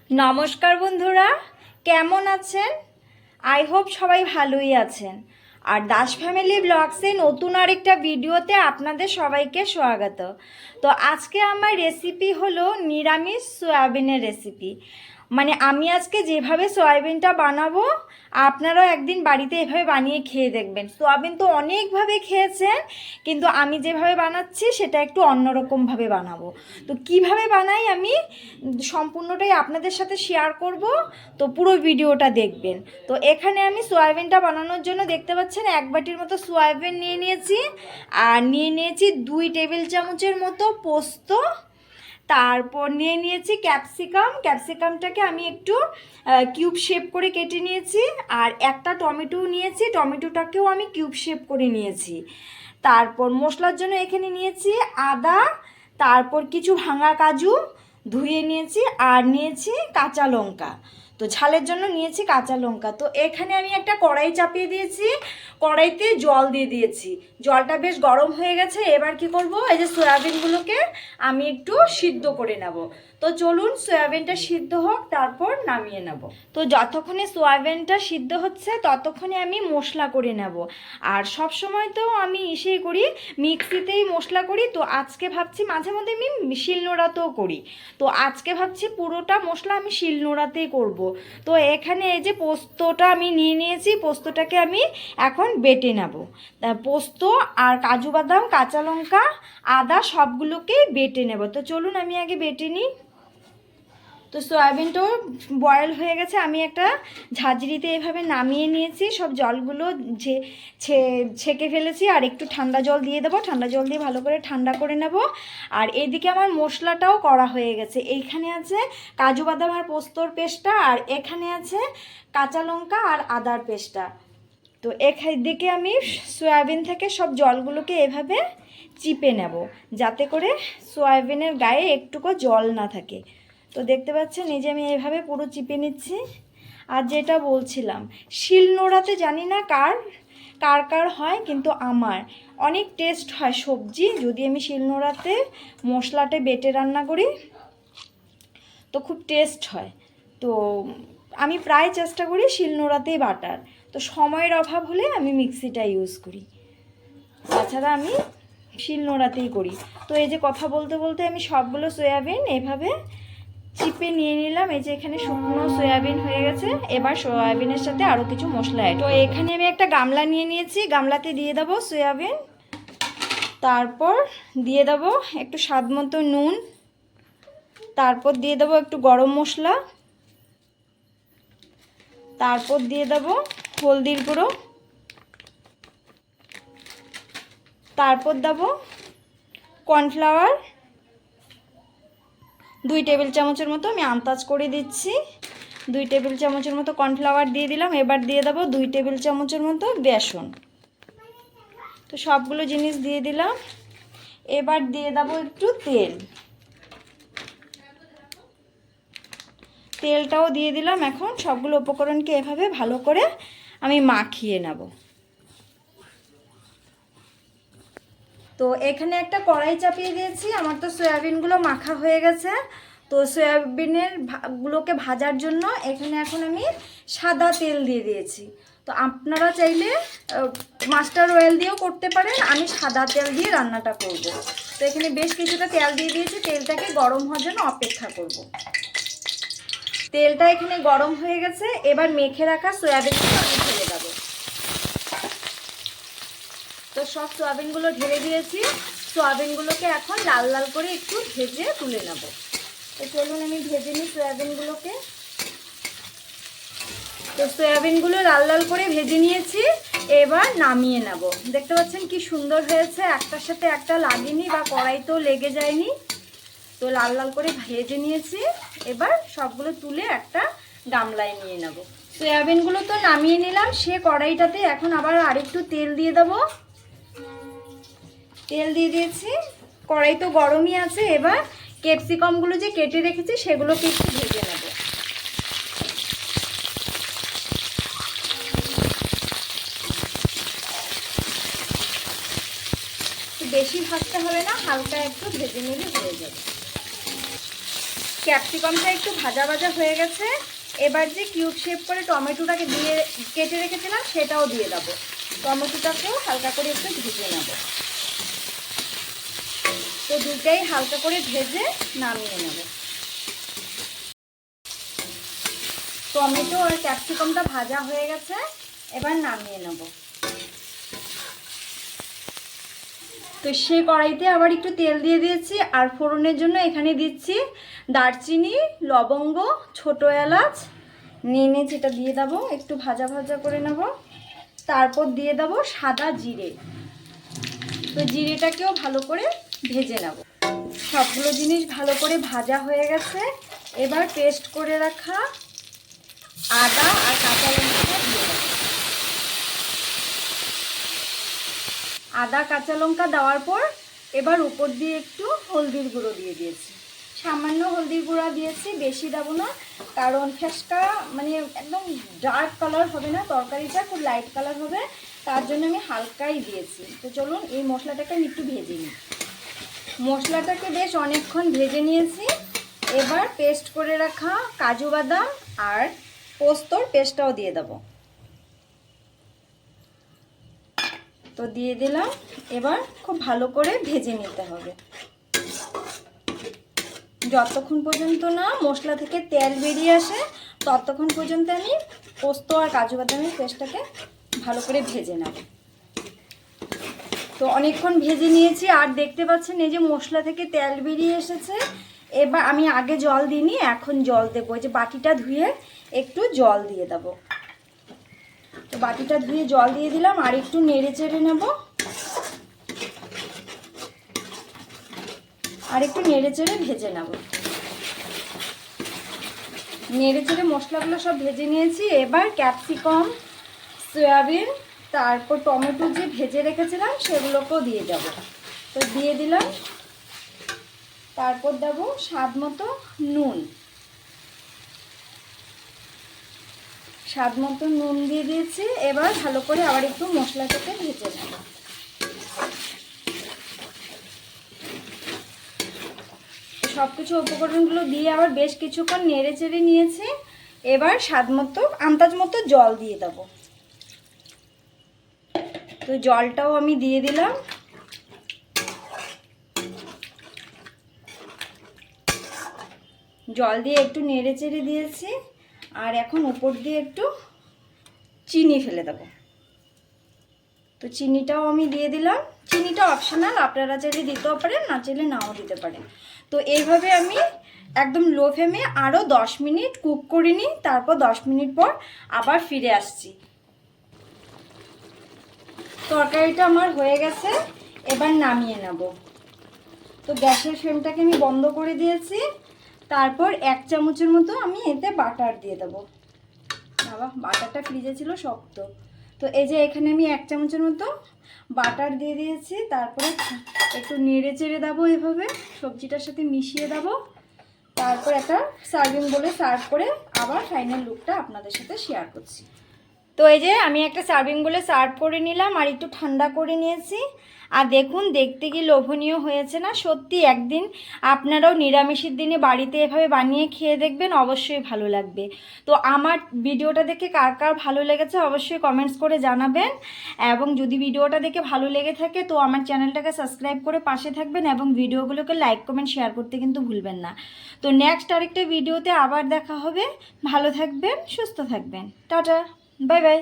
নমস্কার বন্ধুরা, কেমন আছেন? আই হোপ সবাই ভালোই আছেন। আর দাস ফ্যামিলি ব্লগসে নতুন আরেকটা ভিডিওতে আপনাদের সবাইকে স্বাগত। তো আজকে আমার রেসিপি হলো নিরামিষ সয়াবিনের রেসিপি। মানে আমি আজকে যেভাবে সয়াবিনটা বানাবো আপনারাও একদিন বাড়িতে এভাবে বানিয়ে খেয়ে দেখবেন। সয়াবিন তো অনেকভাবে খেয়েছেন, কিন্তু আমি যেভাবে বানাচ্ছি সেটা একটু অন্যরকমভাবে বানাবো। তো কিভাবে বানাই আমি সম্পূর্ণটাই আপনাদের সাথে শেয়ার করব, তো পুরো ভিডিওটা দেখবেন। তো এখানে আমি সয়াবিনটা বানানোর জন্য দেখতে পাচ্ছেন 1 বাটির মতো সয়াবিন নিয়ে নিয়েছি, আর নিয়ে নিয়েছি 2 টেবিল চামচের মতো পোস্ত, তারপর নিয়ে নিয়েছি ক্যাপসিকামটাকে আমি একটু কিউব শেপ করে কেটে নিয়েছি, আর একটা টমেটো নিয়েছি, টমেটোটাকেও আমি কিউব শেপ করে নিয়েছি। তারপর মশলার জন্য এখানে নিয়েছি আদা, তারপর কিছু ভাঙা কাজু ধুয়ে নিয়েছি, আর নিয়েছি কাঁচা লঙ্কা। তো ঝালের জন্য নিয়েছি কাঁচা লঙ্কা। তো এখানে আমি একটা কড়াই চাপিয়ে দিয়েছি, কড়াইতে জল দিয়ে দিয়েছি, জলটা বেশ গরম হয়ে গেছে। এবার কি করব, এই যে সয়াবিনগুলোকে আমি একটু সিদ্ধ করে নেব। তো চলুন সয়াবিনটা সিদ্ধ হোক, তারপর নামিয়ে নেব। তো যতক্ষণে সয়াবিনটা সিদ্ধ হচ্ছে ততক্ষণে আমি মশলা করে নেব। আর সব সময় তো আমি ইসেই করি, মিক্সিতেই মশলা করি। তো আজকে ভাবছি মাঝে মধ্যে আমি শিলনোড়াতেও করি, তো আজকে ভাবছি পুরোটা মশলা আমি শিলনোড়াতেই করব। তো এখানে এই যে পোস্তটা আমি নিয়ে নিয়েছি, পোস্তটাকে আমি এখন বেটে নেব। পোস্ত আর কাজু বাদাম, কাঁচা লঙ্কা, আদা সবগুলোকেই বেটে নেব। তো চলুন আমি আগে বেটে নিই। তো সয়াবিনটাও বয়েল হয়ে গেছে, আমি একটা ঝাঁঝরিতে এভাবে নামিয়ে নিয়েছি, সব জলগুলো ছেঁকে ফেলেছি। আর একটু ঠান্ডা জল দিয়ে দেবো, ঠান্ডা জল দিয়ে ভালো করে ঠান্ডা করে নেব। আর এইদিকে আমার মশলাটাও করা হয়ে গেছে। এইখানে আছে কাজু বাদাম আর পোস্তর পেস্টটা, আর এখানে আছে কাঁচা লঙ্কা আর আদার পেস্টটা। তো এদিকে আমি সয়াবিন থেকে সব জলগুলোকে এভাবে চিপে নেব, যাতে করে সয়াবিনের গায়ে একটুকু জল না থাকে। তো দেখতে পাচ্ছেন এই যে আমি এভাবে পুরো চিপে নিচ্ছি। আর যেটা বলছিলাম, শিলনোড়াতে জানি না কার কার কার হয়, কিন্তু আমার অনেক টেস্ট হয় সবজি যদি আমি শিলনোড়াতে মশলাটা বেটে রান্না করি, তো খুব টেস্ট হয়। তো আমি প্রায় চেষ্টা করি শিলনোড়াতেই বাটার। তো সময়ের অভাব হলে আমি মিক্সিটা ইউজ করি, তাছাড়া আমি শিলনোড়াতেই করি। তো এই যে কথা বলতে বলতে আমি সবগুলো সয়াবিন এভাবে চিপে নিয়ে নিলাম। এই যে এখানে শুকনো সয়াবিন হয়ে গেছে। এবার সয়াবিনের সাথে আরও কিছু মশলা অ্যাড। তো এখানে আমি একটা গামলা নিয়ে নিয়েছি, গামলাতে দিয়ে দেবো সয়াবিন, তারপর দিয়ে দেবো একটু স্বাদ মতো নুন, তারপর দিয়ে দেবো একটু গরম মশলা, তারপর দিয়ে দেবো হলদির গুঁড়ো, তারপর দেবো কর্নফ্লাওয়ার 2 টেবিল চামচের মতো, আমি আন্দাজ করে দিচ্ছি। 2 টেবিল চামচের মতো কর্নফ্লাওয়ার দিয়ে দিলাম। এবার দিয়ে দেবো 2 টেবিল চামচের মতো বেসন। তো সবগুলো জিনিস দিয়ে দিলাম। এবার দিয়ে দেবো একটু তেলটাও দিয়ে দিলাম। এখন সবগুলো উপকরণকে এভাবে ভালো করে আমি মাখিয়ে নেব। তো এখানে একটা কড়াই চাপিয়ে দিয়েছি, আমার তো সয়াবিনগুলো মাখা হয়ে গেছে। তো সয়াবিনের গুলোকে ভাজার জন্য এখানে এখন আমি সাদা তেল দিয়ে দিয়েছি। তো আপনারা চাইলে মাস্টার্ড অয়েল দিয়েও করতে পারেন, আমি সাদা তেল দিয়ে রান্নাটা করব। তো এখানে বেশ কিছুটা তেল দিয়ে দিয়েছি, তেলটাকে গরম হওয়ার জন্য অপেক্ষা করব। তেলটা এখানে গরম হয়ে গেছে, এবার মেখে রাখা সয়াবিনগুলো আমি ঢেলে দেবো। তো সব সয়াবিনগুলো ঢেলে দিয়েছি, সয়াবিনগুলোকে এখন লাল লাল করে একটু ভেজে তুলে নেব। তো চলুন আমি ভেজে নিই সয়াবিনগুলোকে। তো সয়াবিনগুলো লাল লাল করে ভেজে নিয়েছি, এবার নামিয়ে নেব। দেখতে পাচ্ছেন কি সুন্দর হয়েছে, একটার সাথে একটা লাগেনি বা কড়াইতেও লেগে যায়নি। তো লাল লাল করে ভেজে নিয়েছি, এবার সবগুলো তুলে একটা গামলায় নিয়ে নেব। সয়াবিনগুলো তো নামিয়ে নিলাম, সে কড়াইটাতে এখন আবার আরেকটু তেল দিয়ে দেবো। তেল দিয়ে দিয়েছি, কড়াই তো গরমই আছে। এবার ক্যাপসিকামগুলো যে কেটে রেখেছি সেগুলোকে একটু ভেজে নেব। বেশি ভাজতে হবে না, হালকা একটু ভেজে নিলে হয়ে যাবে। ক্যাপসিকামটা একটু ভাজা ভাজা হয়ে গেছে। এবার যে কিউব শেপ করে টমেটোটাকে দিয়ে কেটে রেখেছিলাম সেটাও দিয়ে দেবো। টমেটোটাকেও হালকা করে একটু ভেজে নেব। তো দুটাই হালকা করে ভেজে নামিয়ে নেব। টমেটো আর ক্যাপসিকামটা ভাজা হয়ে গেছে, এবার নামিয়ে নেব। তো সেই কড়াইতে আবার একটু তেল দিয়ে দিয়েছি, আর ফোড়নের জন্য এখানে দিচ্ছি দারচিনি, লবঙ্গ, ছোট এলাচ নিয়ে নিয়েছি, এটা দিয়ে দেবো। একটু ভাজা ভাজা করে নেব। তারপর দিয়ে দেবো সাদা জিরে। তো জিরেটাকেও ভালো করে ভেজে নেব। সবগুলো জিনিস ভালো করে ভাজা হয়ে গেছে। এবার পেস্ট করে রাখা আদা আর কাঁচা লঙ্কাটা দিয়ে দেবো। আদা কাঁচা লঙ্কা দেওয়ার পর এবার উপর দিয়ে একটু হলদির গুঁড়ো দিয়ে দিয়েছি। সামান্য হলদির গুঁড়া দিয়েছি, বেশি দেবো না, কারণ ফেসকা মানে একদম ডার্ক কালার হবে না, তরকারিটা খুব লাইট কালার হবে, তার জন্য আমি হালকাই দিয়েছি। তো চলুন এই মশলাটাকে আমি একটু ভেজে নিই। মশলাটাকে বেশ অনেকক্ষণ ভেজে নিয়েছি। এবার পেস্ট করে রাখা কাজু বাদাম আর পোস্তর পেস্টটাও দিয়ে দেবো। তো দিয়ে দিলাম। এবার খুব ভালো করে ভেজে নিতে হবে, যতক্ষণ পর্যন্ত না মশলা থেকে তেল বেরিয়ে আসে ততক্ষণ পর্যন্ত আমি পোস্ত আর কাজু বাদামের পেস্টটাকে ভালো করে ভেজে নেব। তো অনেকক্ষণ ভেজে নিয়েছি, আর দেখতে পাচ্ছেন এই যে মশলা থেকে তেল বেরিয়ে এসেছে। এবার আমি আগে জল দিইনি, এখন জল দেবো। যে বাটিটা ধুয়ে একটু জল দিয়ে দেবো। তো বাটিটা ধুয়ে জল দিয়ে দিলাম, আর একটু নেড়ে চেড়ে নেব। আর একটু নেড়ে চেড়ে ভেজে নেব। নেড়ে চেড়ে মশলাগুলো সব ভেজে নিয়েছি। এবার ক্যাপসিকাম, সয়াবিন, তারপর টমেটো যে ভেজে রেখেছিলাম সেগুলোকেও দিয়ে দেবো। তো দিয়ে দিলাম। তারপর দেবো স্বাদ মতো নুন। স্বাদ মতো নুন দিয়ে দিয়েছি। এবার ভালো করে আবার একটু মশলাটাকে ভেজে নেব। সব কিছু উপকরণগুলো দিয়ে আবার বেশ কিছুক্ষণ নেড়ে চেড়ে নিয়েছি। এবার স্বাদ মতো আন্দাজ মতো জল দিয়ে দেব। তো জলটাও আমি দিয়ে দিলাম। জল দিয়ে একটু নেড়ে চেড়ে দিয়েছি, আর এখন উপর দিয়ে একটু চিনি ফেলে দেব। তো চিনিটাও আমি দিয়ে দিলাম। চিনিটা অপশনাল, আপনারা চাইলে দিতেও পারেন, না চাইলে নাও দিতে পারেন। তো এইভাবে আমি একদম লো ফ্লেমে আরও 10 মিনিট কুক করে নিই। তারপর 10 মিনিট পর আবার ফিরে আসছি। তরকারিটা আমার হয়ে গেছে, এবার নামিয়ে নেব। তো গ্যাসের ফ্লেমটাকে আমি বন্ধ করে দিয়েছি। তারপর 1 চামচের মতো আমি এতে বাটার দিয়ে দেবো। বাবা, বাটারটা ফ্রিজে ছিল শক্ত। তো এই যে এখানে আমি 1 চামচের মতো বাটার দিয়ে দিয়েছি। তারপরে একটু নেড়ে চেড়ে দেবো, এভাবে সবজিটার সাথে মিশিয়ে দেবো। তারপর একটা সার্ভিং বলে সার্ভ করে আবার ফাইনাল লুকটা আপনাদের সাথে শেয়ার করছি। তো এই যে আমি একটা সার্ভিং বলে সার্ভ করে নিলাম, আর একটু ঠান্ডা করে নিয়েছি। আর দেখুন দেখতে কি লোভনীয় হয়েছে না? সত্যি একদিন আপনারাও নিরামিষের দিনে বাড়িতে এভাবে বানিয়ে খেয়ে দেখবেন, অবশ্যই ভালো লাগবে। তো আমার ভিডিওটা দেখে কার কার ভালো লেগেছে অবশ্যই কমেন্টস করে জানাবেন। এবং যদি ভিডিওটা দেখে ভালো লেগে থাকে তো আমার চ্যানেলটাকে সাবস্ক্রাইব করে পাশে থাকবেন, এবং ভিডিওগুলোকে লাইক কমেন্ট শেয়ার করতে কিন্তু ভুলবেন না। তো নেক্সট আরেকটা ভিডিওতে আবার দেখা হবে। ভালো থাকবেন, সুস্থ থাকবেন। Tata, bye bye.